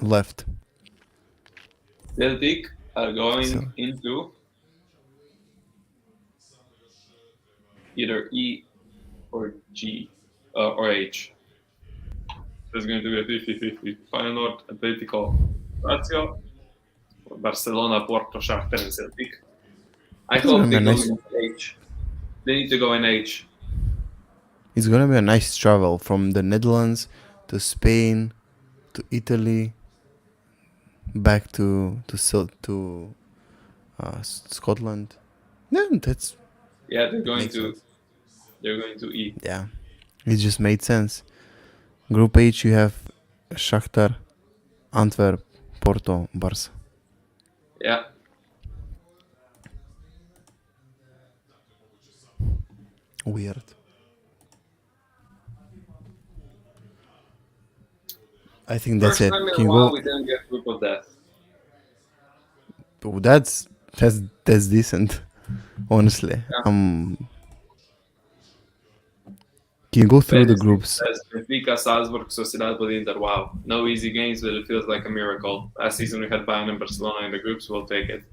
left. Celtic are going So- into either E or G or H. There's going to be a 50-50. Feyenoord, Atletico, Lazio, Barcelona, Porto, Shakhtar, and Celtic. I This is hope gonna they be go nice. in H. They need to go in H. It's gonna be a nice travel from the Netherlands to Spain to Italy back to Scotland. Yeah, that's Yeah, they're going makes to sense. E. Yeah, it just made sense. Group H, you have Shakhtar, Antwerp, Porto, Barca. Yeah. Weird. I think that's First it. time in Can a you while go? we didn't get group of death. Oh, that's decent. Honestly, can you go through the groups? Says Benfica, Salzburg, Sociedad with Inter. Wow, no easy games, but it feels like a miracle. Last season we had Bayern and Barcelona in the groups. We'll take it.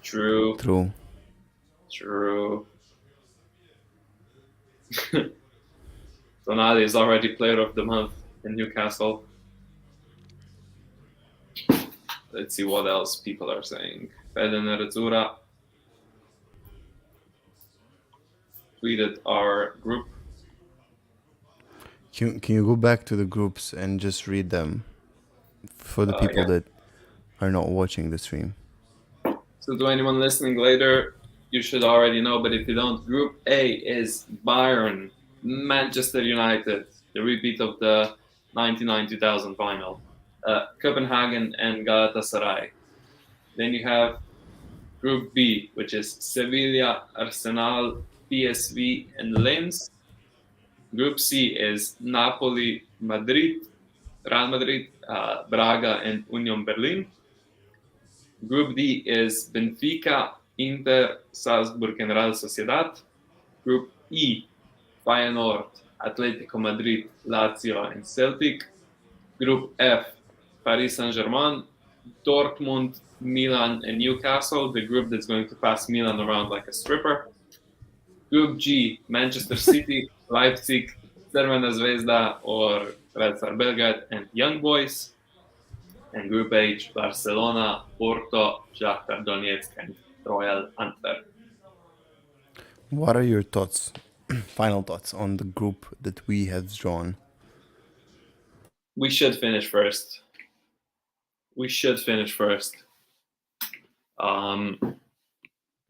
True. True. Tonali is already player of the month in Newcastle. Let's see what else people are saying. Fede Nerazzurra tweeted our group. Can you go back to the groups and just read them for the people Yeah. that are not watching the stream? So to anyone listening later, you should already know, but if you don't, Group A is Bayern, Manchester United, the repeat of the 99-2000 final, Copenhagen and Galatasaray. Then you have Group B, which is Sevilla, Arsenal, PSV, and Lens. Group C is Napoli, Madrid, Real Madrid, Braga, and Union Berlin. Group D is Benfica, Inter, Salzburg, and Real Sociedad. Group E, Feyenoord, Atletico Madrid, Lazio, and Celtic. Group F, Paris Saint-Germain, Dortmund, Milan, and Newcastle, the group that's going to pass Milan around like a stripper. Group G, Manchester City, Leipzig, Crvena Zvezda, or Red Star Belgrade, and Young Boys. And Group H, Barcelona, Porto, Shakhtar Donetsk, and Royal Antwerp. What are your thoughts, final thoughts on the group that we have drawn? We should finish first.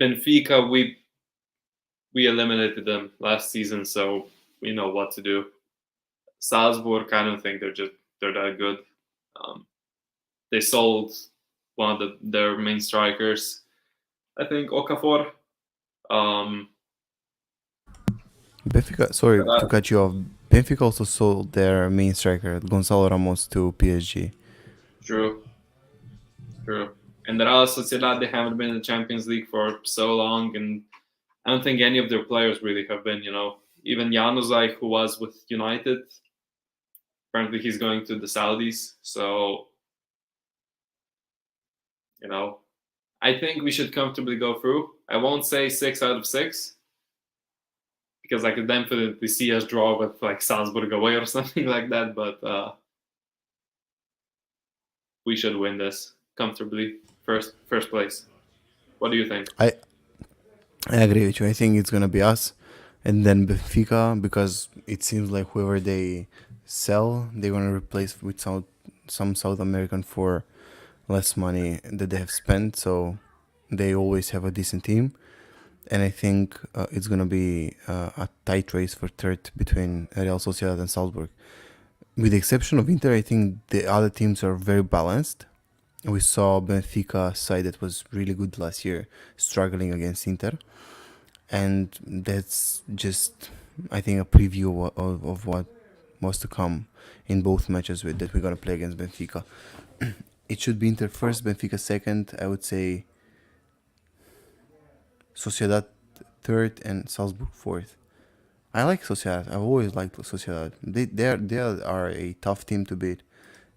Benfica, we eliminated them last season, so we know what to do. Salzburg, I don't think they're that good. They sold one of their main strikers, I think Okafor. Benfica, sorry to cut you off. Benfica also sold their main striker, Gonzalo Ramos, to PSG. True. And the Real Sociedad, they haven't been in the Champions League for so long, and I don't think any of their players really have been, Even Januzaj, who was with United, apparently he's going to the Saudis. So, I think we should comfortably go through. I won't say 6 out of 6, because I could definitely see us draw with like Salzburg away or something like that, but we should win this comfortably. First place. What do you think? I agree with you. I think it's gonna be us, and then Benfica, because it seems like whoever they sell, they're gonna replace with some South American for less money that they have spent. So they always have a decent team, and I think it's gonna be a tight race for third between Real Sociedad and Salzburg. With the exception of Inter, I think the other teams are very balanced. We saw Benfica side that was really good last year struggling against Inter, and that's just, I think, a preview of what was to come in both matches that we're gonna play against Benfica. It should be Inter first, Benfica second. I would say Sociedad third and Salzburg fourth. I like Sociedad. I've always liked Sociedad. They are a tough team to beat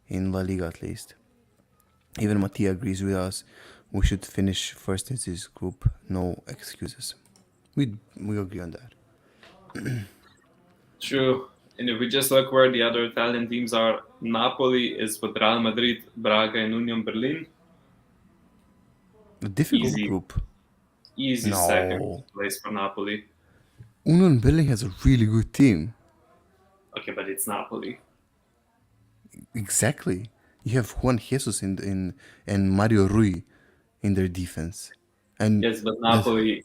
in La Liga at least. Even Mattia agrees with us. We should finish first in this group. No excuses. We agree on that. True. And if we just look where the other Italian teams are, Napoli is with Real Madrid, Braga, and Union Berlin. A difficult Easy, group. easy No. second place for Napoli. Union Berlin has a really good team. Okay, but it's Napoli. Exactly. You have Juan Jesus in and Mario Rui in their defense. And Yes, but Napoli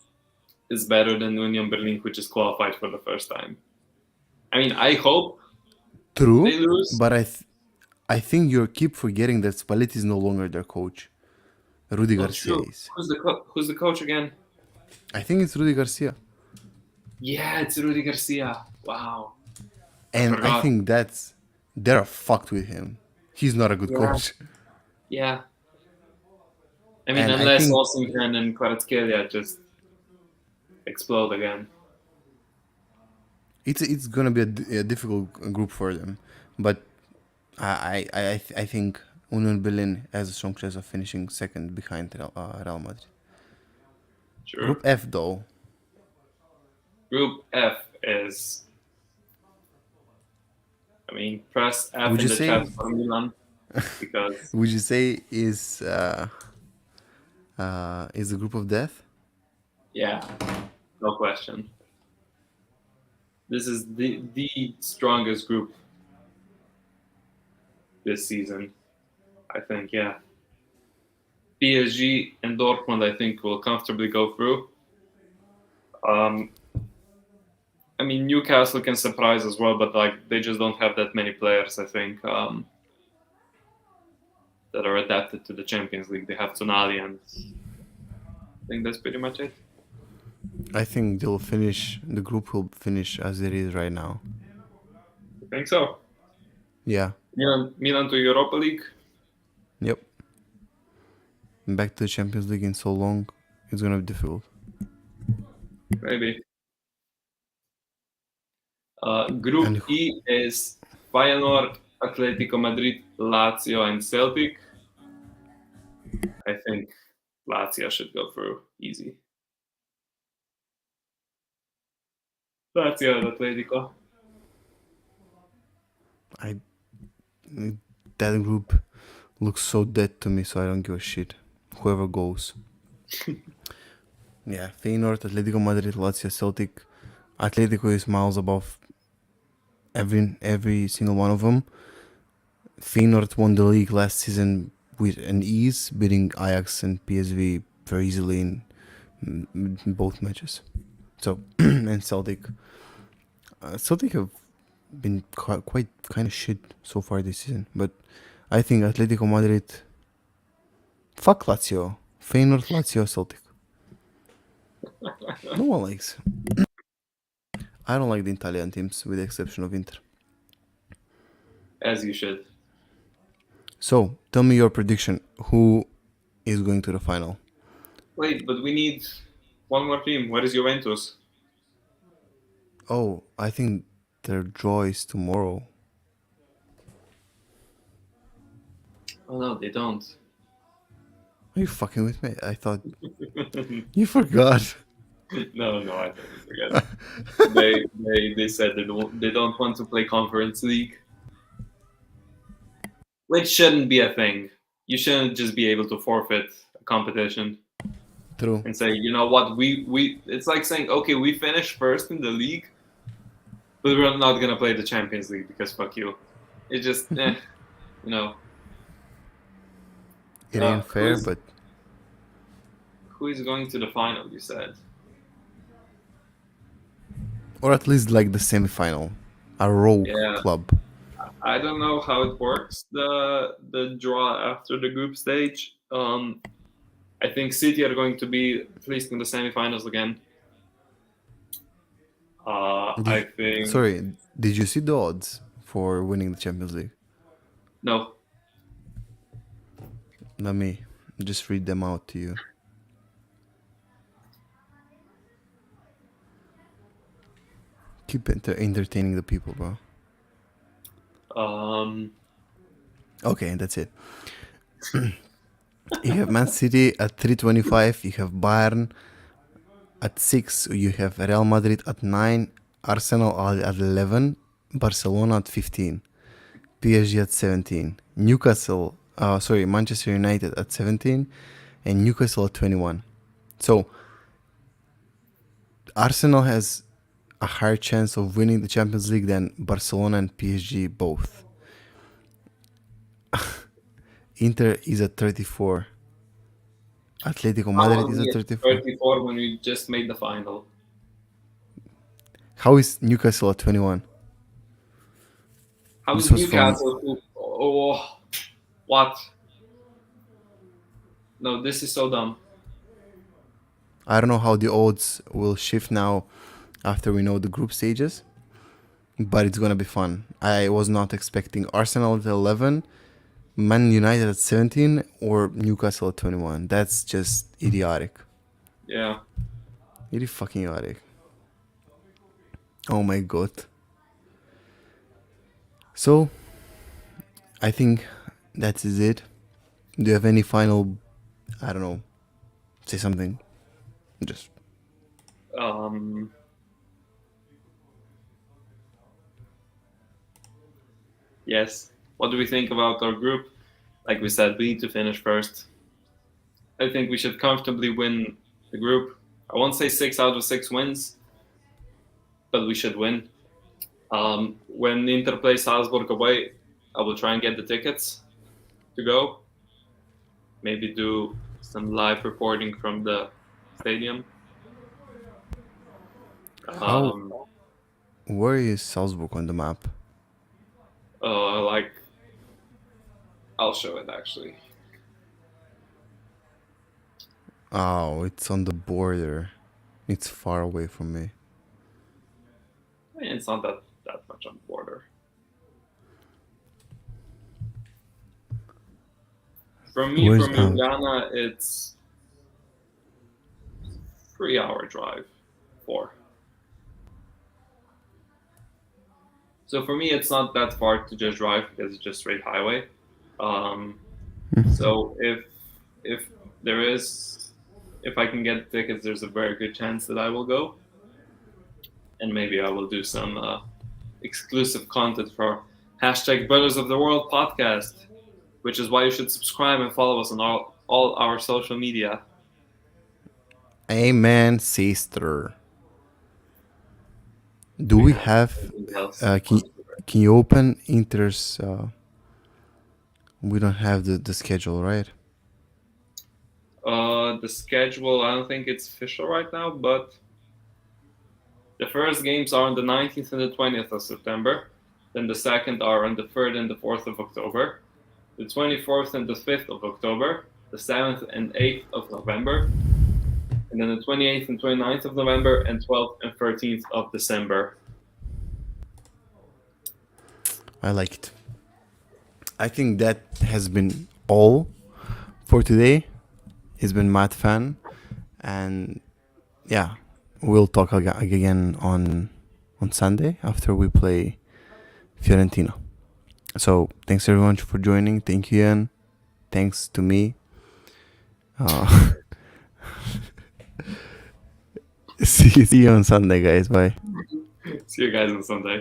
is better than Union Berlin, who just qualified for the first time. I mean, I hope true, they lose. but I think you keep forgetting that Spalletti is no longer their coach. Rudy Garcia True. is. Who's the coach again? I think it's Rudy Garcia. Yeah, it's Rudy Garcia. Wow. And I forgot. think they're fucked with him. He's not a good Yeah. coach. Yeah. I mean, And I unless think- Olsen and Kvaratskhelia just explode again. It's gonna be a difficult group for them, but I think Union Berlin has a strong chance of finishing second behind Real Madrid. Sure. Group F though, Group F is. I mean, press F Would in you the say- chat for Milan because would you say is the group of death? yeah, no question. This is the strongest group this season. I think, yeah. PSG and Dortmund, I think, will comfortably go through. I mean, Newcastle can surprise as well, but like they just don't have that many players. I think that are adapted to the Champions League. They have Tonali, and I think that's pretty much it. I think they'll finish. The group will finish as it is right now. I think so. Yeah. Milan to Europa League. Yep. Back to the Champions League in so long, it's gonna be difficult. Maybe. Group And- E is Feyenoord, Atletico Madrid, Lazio, and Celtic. I think Lazio should go through easy. Lazio and Atletico. That group looks so dead to me, so I don't give a shit. Whoever goes. Yeah, Feyenoord, Atletico Madrid, Lazio, Celtic. Atletico is miles above every single one of them. Feyenoord won the league last season with an ease, beating Ajax and PSV very easily in both matches. So, and Celtic. Celtic have been quite kind of shit so far this season, but I think Atletico Madrid. Fuck Lazio. Feyenoord, Lazio, Celtic. No one likes. I don't like the Italian teams with the exception of Inter. As you should. So, tell me your prediction. Who is going to the final? Wait, but we need one more team. Where is Juventus? Oh, I think their draw is tomorrow. Oh no, they don't. Are you fucking with me? I thought you forgot. No, I didn't forget. they said they don't want to play Conference League, which shouldn't be a thing. You shouldn't just be able to forfeit a competition. True. and say, you know what, we it's like saying, okay, we finished first in the league, but we're not gonna play the Champions League because fuck you. It just, you know. It ain't Who fair, is but who is going to the final? You said. or at least like the semifinal, a rogue Yeah, club. I don't know how it works. The draw after the group stage. I think City are going to be at least in the semifinals again. I Did, think sorry, did you see the odds for winning the Champions League? no. Let me just read them out to you. Keep entertaining the people, bro. Um, Okay, that's it. You have Man City at 325. You have Bayern at 6. You have Real Madrid at 9. Arsenal at 11. Barcelona at 15. PSG at 17. Manchester United at 17. And Newcastle at 21. So, Arsenal has a higher chance of winning the Champions League than Barcelona and PSG both. Inter is at 34. Atletico how Madrid are is we at at 34. 34 when we just made the final? How is Newcastle at 21? How This is was from. Newcastle? Oh, what? No, this is so dumb. I don't know how the odds will shift now after we know the group stages, but it's gonna be fun. I was not expecting Arsenal at 11, Man United at 17, or Newcastle at 21. That's just idiotic. Yeah. Really fucking idiotic. Oh my god. So, I think that is it. Do you have any final, I don't know, say something? Just. Um, yes. What do we think about our group? Like we said, we need to finish first. I think we should comfortably win the group. I won't say 6 out of 6 wins, but we should win. When Inter plays Salzburg away, I will try and get the tickets to go. Maybe do some live reporting from the stadium. How. Um, Where is Salzburg on the map? like, I'll show it actually. Oh, it's on the border. It's far away from me. I mean, it's not that much on the border. From me, Where's from Ljubljana, it's 3 hour drive, 4. So for me, it's not that far to just drive because it's just straight highway. So if there is, if I can get tickets, there's a very good chance that I will go, and maybe I will do some exclusive content for #Brothers of the World podcast, which is why you should subscribe and follow us on all our social media. Amen, sister. Do we have? Anything else? Can you open Inter's? We don't have the schedule, right? The schedule, I don't think it's official right now, but the first games are on the 19th and the 20th of September. Then the second are on the 3rd and the 4th of October. The 24th and the 5th of October. The 7th and 8th of November. And then the 28th and 29th of November. And 12th and 13th of December. I like it. I think that has been all for today. It's been mad fun, and yeah, we'll talk again on Sunday after we play Fiorentina. So thanks everyone for joining. Thank you, Ian. Thanks to me. See you on Sunday, guys. Bye. See you guys on Sunday.